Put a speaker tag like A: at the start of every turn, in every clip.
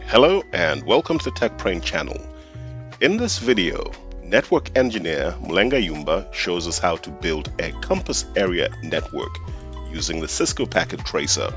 A: Hello and welcome to the TechPrane channel. In this video, network engineer Mlenga Yumba shows us how to build a campus area network using the Cisco Packet Tracer.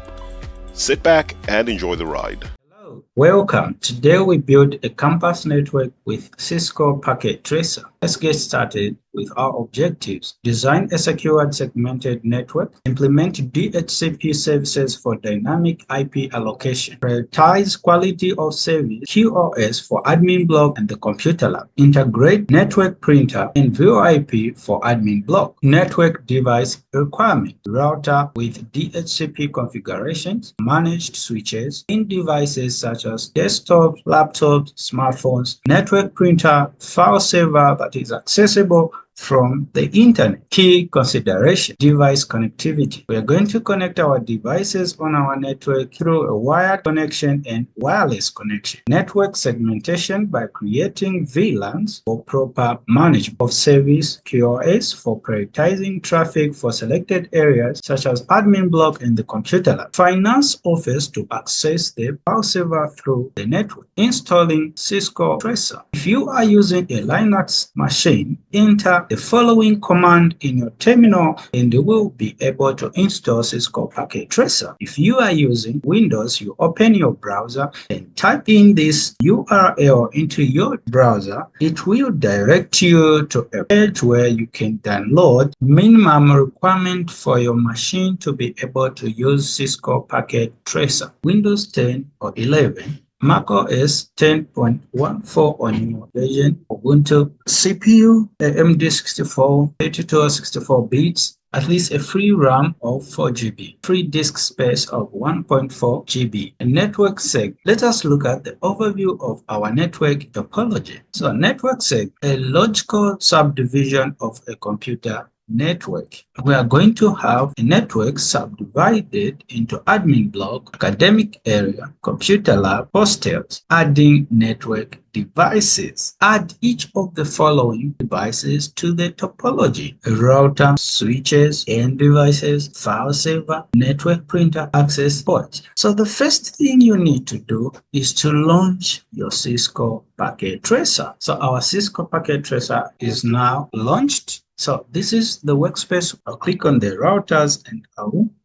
A: Sit back and enjoy the ride.
B: Hello, welcome. Today we build a campus network with Cisco Packet Tracer. Let's get started with our objectives. Design a secured segmented network. Implement DHCP services for dynamic IP allocation. Prioritize quality of service QoS for admin block and the computer lab. Integrate network printer and VoIP for admin block. Network device requirement. Router with DHCP configurations. Managed switches in devices such as desktops, laptops, smartphones. Network printer, file saver that is accessible from the internet. Key consideration: device connectivity. We are going to connect our devices on our network through a wired connection and wireless connection. Network segmentation by creating VLANs for proper management of service QoS for prioritizing traffic for selected areas such as admin block and the computer lab. Finance offers to access the file saver through the network. Installing Cisco Tracer. If you are using a Linux machine, enter the following command in your terminal and you will be able to install Cisco Packet Tracer. If you are using Windows, you open your browser and type in this URL into your browser. It will direct you to a page where you can download minimum requirement for your machine to be able to use Cisco Packet Tracer. Windows 10 or 11. macOS 10.14 on your version, Ubuntu, CPU, AMD64, 32 or 64 bits, at least a free RAM of 4 GB, free disk space of 1.4 GB, a network seg. Let us look at the overview of our network topology. So network seg, a logical subdivision of a computer network. We are going to have a network subdivided into admin block, academic area, computer lab, hostels. Adding network devices. Add each of the following devices to the topology: a router, switches, end devices, file saver, network printer, access port. So the first thing you need to do is to launch your Cisco Packet Tracer. So our Cisco Packet Tracer is now launched. So this is the workspace. I'll click on the routers and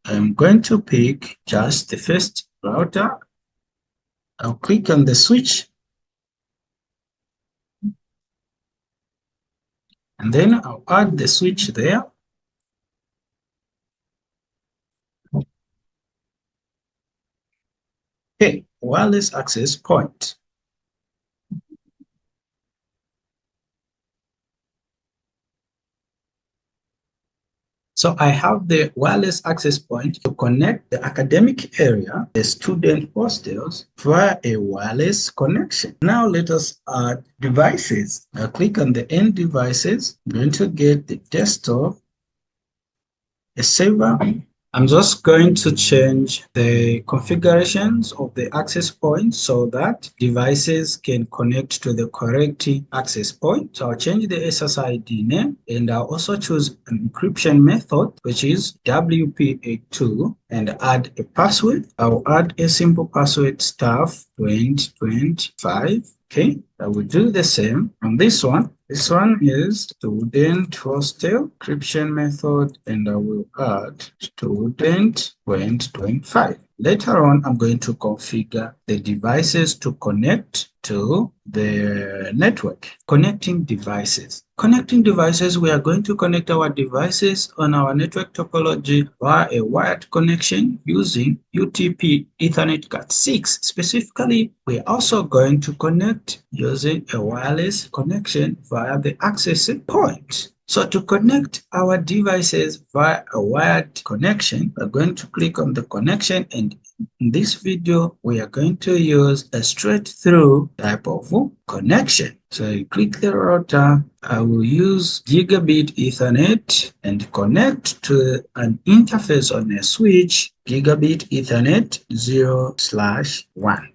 B: I'm going to pick just the first router. I'll click on the switch and then I'll add the switch there. Okay, wireless access point. So I have the wireless access point to connect the academic area, the student hostels, via a wireless connection. Now let us add devices. I'll click on the end devices. I'm going to get the desktop, a server. I'm just going to change the configurations of the access point so that devices can connect to the correct access point. So I'll change the SSID name and I'll also choose an encryption method, which is WPA2, and add a password. I'll add a simple password, staff 2025. Okay, I will do the same on this one. This one is student hostel encryption method, and I will add student 2025. Later on, I'm going to configure the devices to connect to the network. Connecting devices. Connecting devices, we are going to connect our devices on our network topology via a wired connection using UTP Ethernet Cat6. Specifically, we are also going to connect using a wireless connection via the access point. So to connect our devices via a wired connection, we're going to click on the connection, and in this video, we are going to use a straight through type of connection. So you click the router, I will use gigabit Ethernet and connect to an interface on a switch, gigabit Ethernet 0/1.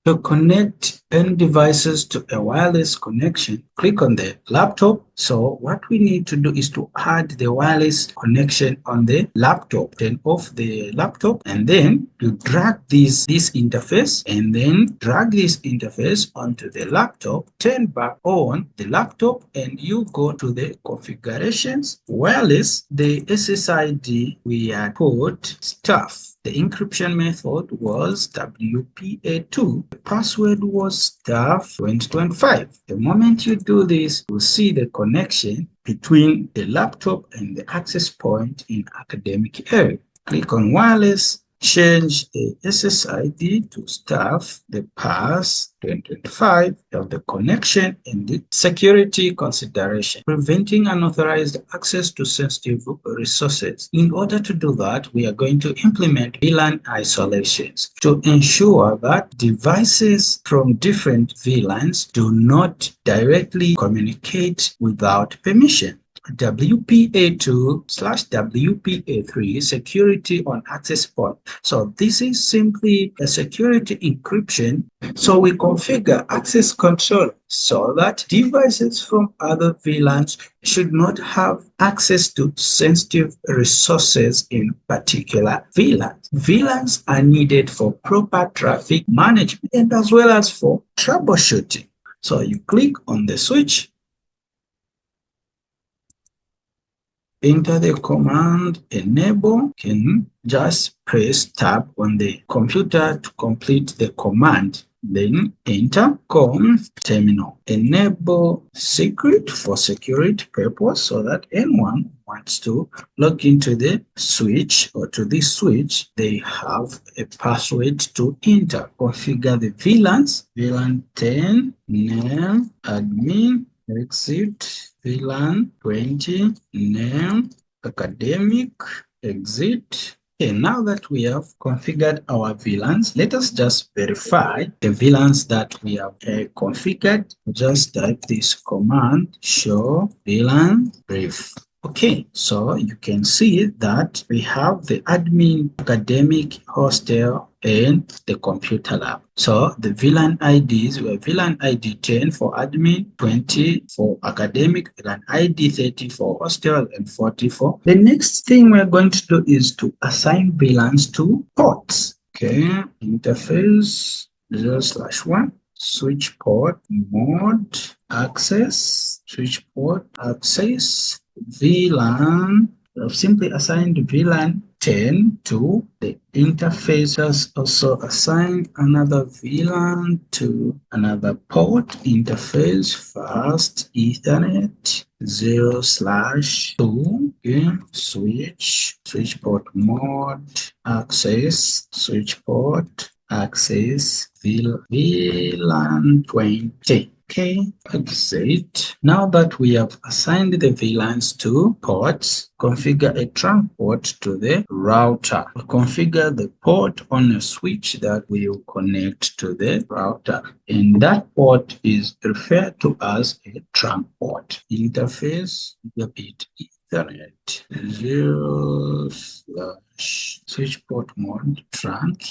B: To connect end devices to a wireless connection, click on the laptop. So what we need to do is to add the wireless connection on the laptop. Turn off the laptop and then you drag this interface and then drag this interface onto the laptop. Turn back on the laptop and you go to the configurations. Wireless, the SSID we had put stuff. The encryption method was WPA2. The password was staff 2025. The moment you do this, you'll see the connection between the laptop and the access point in academic area. Click on wireless, change the SSID to staff, the pass 2025 of the connection, and the security consideration, preventing unauthorized access to sensitive resources. In order to do that, we are going to implement VLAN isolations to ensure that devices from different VLANs do not directly communicate without permission. WPA2/WPA3 security on access point. So this is simply a security encryption. So we configure access control so that devices from other VLANs should not have access to sensitive resources in particular VLANs. VLANs are needed for proper traffic management and as well as for troubleshooting. So you click on the switch, enter the command enable, can just press tab on the computer to complete the command. Then enter conf terminal. Enable secret for security purpose so that anyone who wants to log into the switch or to this switch, they have a password to enter. Configure the VLANs, VLAN 10, name, admin, exit, VLAN 20, name, academic, exit. Okay, now that we have configured our VLANs, let us just verify the VLANs that we have configured. Just type this command, show VLAN brief. Okay, so you can see that we have the admin, academic, hostel, and the computer lab. So the VLAN IDs were VLAN ID 10 for admin, 20 for academic, VLAN ID 30 for hostel, and 40 for. The next thing we're going to do is to assign VLANs to ports. Okay, interface 0/1. Switch port mode access, switch port access, VLAN. I've simply assigned VLAN 10 to the interface. Just also assign another VLAN to another port interface, fast Ethernet 0/2. Okay. Switch port mode access, switch port access, VLAN 20. Okay, exit. Now that we have assigned the VLANs to ports, configure a trunk port to the router. Configure the port on a switch that will connect to the router, and that port is referred to as a trunk port. Interface gigabit Ethernet 0/ switch port mode trunk.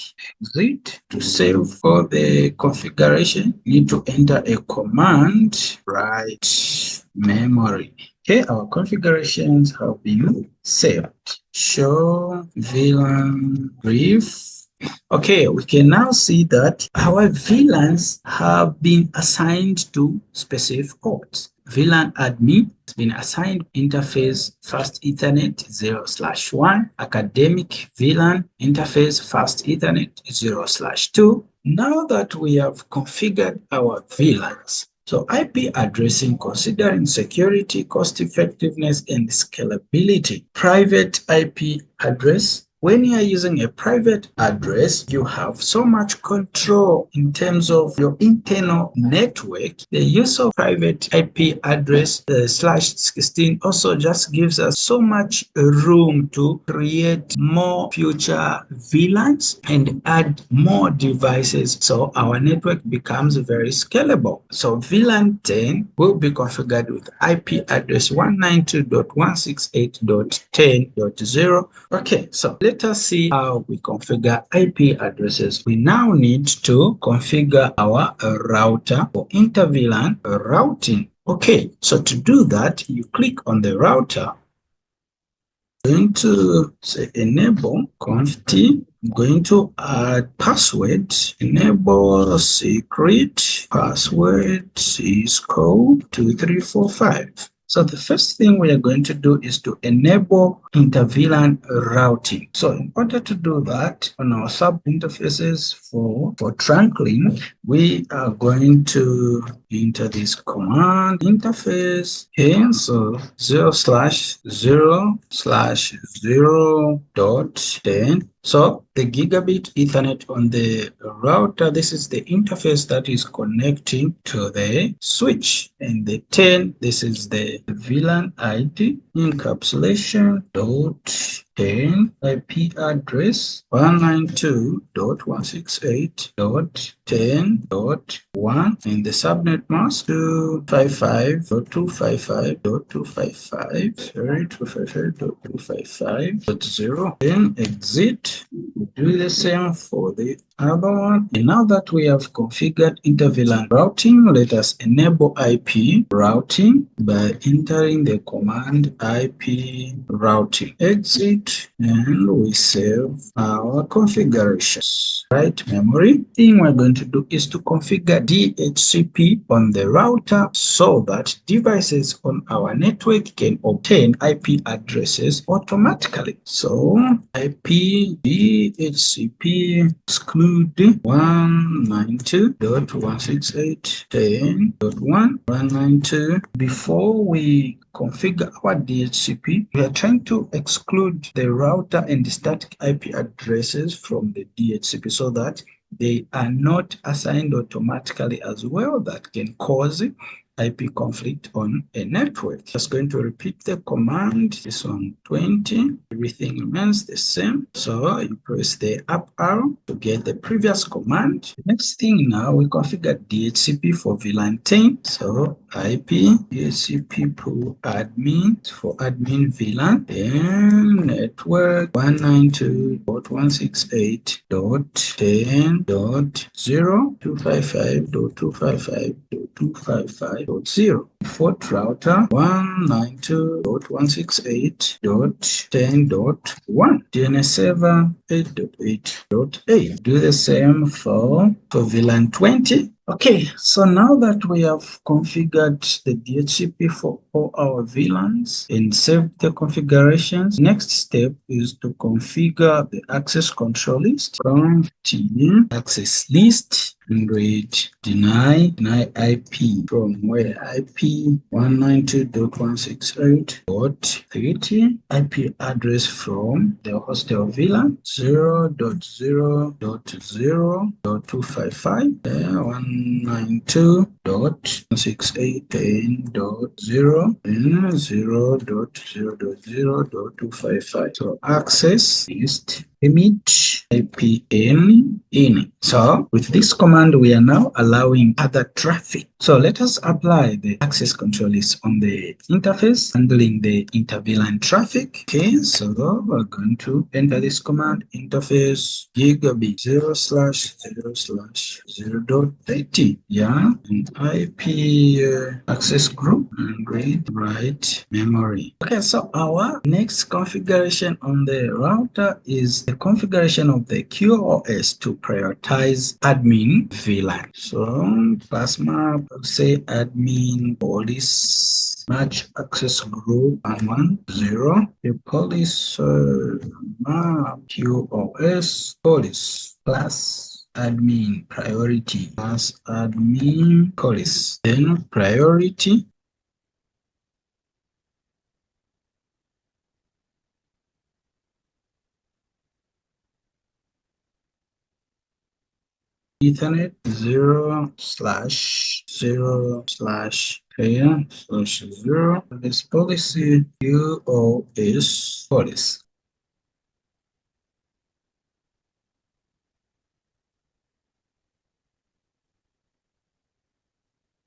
B: Exit. To save for the configuration, need to enter a command, write memory. Okay, our configurations have been saved. Show VLAN brief. Okay, we can now see that our VLANs have been assigned to specific ports. VLAN admin has been assigned interface fast Ethernet 0/1, academic VLAN interface fast Ethernet 0/2. Now that we have configured our VLANs, so IP addressing, considering security, cost effectiveness, and scalability. Private IP address. When you are using a private address, you have so much control in terms of your internal network. The use of private IP address /16 also just gives us so much room to create more future VLANs and add more devices, so our network becomes very scalable. So VLAN 10 will be configured with IP address 192.168.10.0. Okay, so let us see how we configure IP addresses. We now need to configure our router for inter-VLAN routing. Okay, so to do that, you click on the router. I'm going to say enable conft. I'm going to add password, enable secret, password Cisco 2345. So the first thing we are going to do is to enable inter-VLAN routing. So in order to do that, on our sub interfaces for trunking, we are going to enter this command interface. Okay, so 0/0/0.10. So the gigabit Ethernet on the router, this is the interface that is connecting to the switch, and the 10, this is the VLAN ID encapsulation dot 10 IP address 192.168.10.1, and the subnet mask 255.255.255.255.255.0. Then exit. Do the same for the other one. And now that we have configured inter-VLAN routing, let us enable IP routing by entering the command IP routing. Exit, and we save our configurations. Right memory. Thing we're going to do is to configure DHCP on the router so that devices on our network can obtain IP addresses automatically. So IP DHCP exclude 192.168.10.1 192. Before we configure our DHCP, we are trying to exclude the router and the static IP addresses from the DHCP so that they are not assigned automatically as well. That can cause IP conflict on a network. Just going to repeat the command. This one 20. Everything remains the same. So you press the up arrow to get the previous command. Next thing now, we configure DHCP for VLAN 10. So IP DHCP pool admin for admin VLAN. Then network 192.168.10.0.255.255.255.0. Default router 192.168.10.1. DNS server 8.8.8. Do the same for VLAN 20. Okay, so now that we have configured the DHCP for all our VLANs and saved the configurations, next step is to configure the access control list from T access list and read deny IP from where IP 192.168.30 IP address from the hostel VLAN 0.0.0.255 192.168.10.0 and 0.0.0.255. So access list limit IPN in. So with this command, we are now allowing other traffic. So let us apply the access control list on the interface, handling the inter-VLAN traffic. Okay, so we're going to enter this command interface gigabit 0/0/0.30. Yeah, and IP access group and read write memory. Okay, so our next configuration on the router is the configuration of the QoS to prioritize admin VLAN. So pass map, say admin police match access group 110. The police map QoS police plus admin priority plus admin police, then priority Ethernet 0/0/0/0. This policy QoS policy.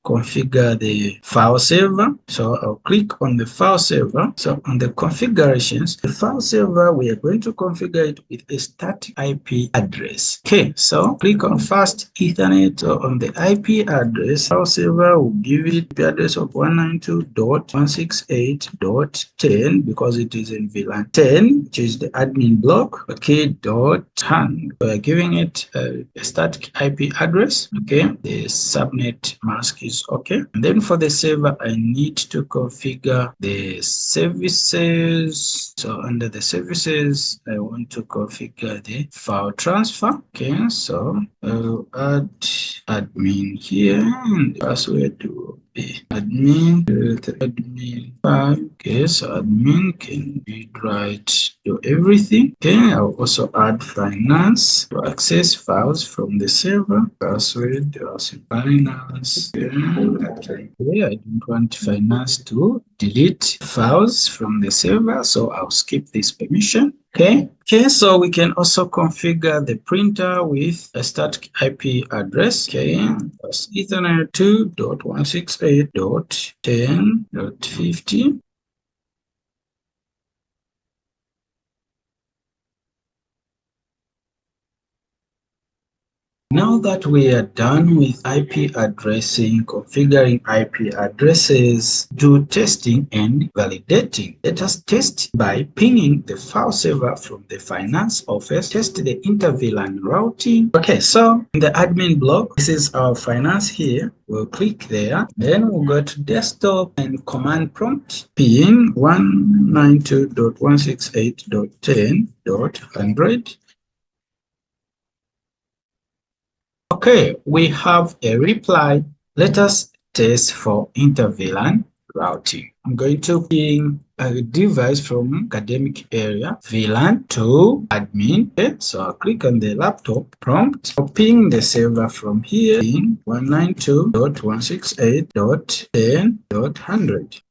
B: configure the file server. So I'll click on the file server. So on the configurations, the file server, we are going to configure it with a static IP address. Okay, so click on fast Ethernet. So on the IP address, file server will give it the address of 192.168.10 because it is in VLAN 10, which is the admin block. Okay, .100. We're giving it a static IP address. Okay, the subnet mask is okay. And then for the server, I need to configure the services. So under the services, I want to configure the file transfer. Okay, so I'll add admin here, and the password will be admin 5. Okay, so admin can read write to everything. Okay, I'll also add finance to access files from the server. Password finance. Okay, I don't want finance to delete files from the server, so I'll skip this permission. Okay, so we can also configure the printer with a static IP address. Okay, that's Ethernet 2.168.10.50. Now that we are done with IP addressing, configuring IP addresses, do testing and validating. Let us test by pinging the file server from the finance office. Test the inter-VLAN routing. Okay, so in the admin block, this is our finance here. We'll click there. Then we'll go to desktop and command prompt ping 192.168.10.100. Okay, we have a reply. Let us test for inter-VLAN routing. I'm going to ping a device from academic area, VLAN to admin. Okay, so I'll click on the laptop prompt. I'll ping the server from here, ping 192.168.10.100.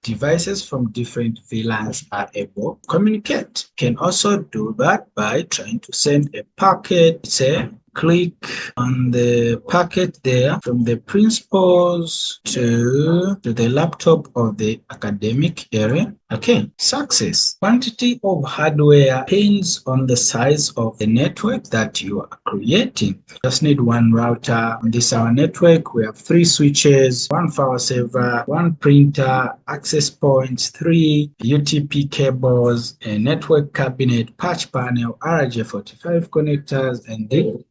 B: Devices from different VLANs are able to communicate. Can also do that by trying to send a packet. Say, click on the packet there from the principals to the laptop of the academic area. Okay, success. Quantity of hardware depends on the size of the network that you are creating. Just need one router. On this our network, we have 3 switches, 1 file server, 1 printer, access points, 3 UTP cables, a network cabinet, patch panel, RJ45 connectors, and the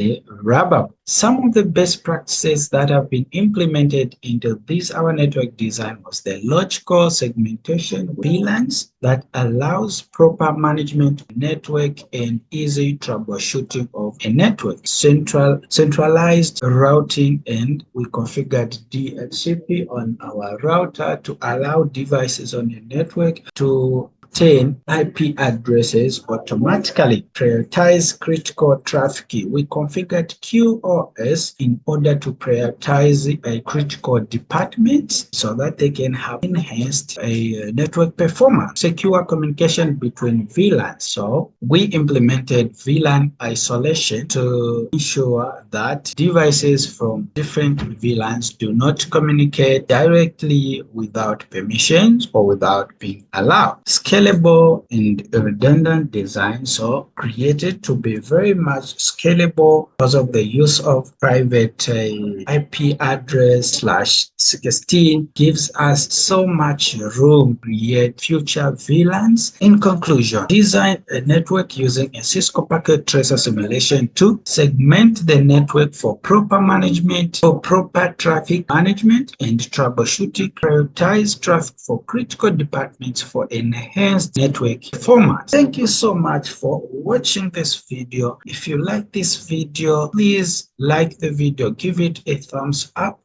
B: rubber. Some of the best practices that have been implemented into this our network design was the logical segmentation VLANs that allows proper management of network and easy troubleshooting of a network. Centralized routing, and we configured DHCP on our router to allow devices on a network to obtain IP addresses automatically. Prioritize critical traffic. We configured QoS in order to prioritize critical departments so that they can have enhanced network performance. Secure communication between VLANs. So we implemented VLAN isolation to ensure that devices from different VLANs do not communicate directly without permissions or without being allowed. Scalable and redundant design, so created to be very much scalable because of the use of private IP address /16 gives us so much room to create future VLANs. In conclusion, design a network using a Cisco Packet Tracer simulation to segment the network for proper management, for proper traffic management and troubleshooting. Prioritize traffic for critical departments for enhanced network performance. Thank you so much for watching this video. If you like this video, please like the video, give it a thumbs up.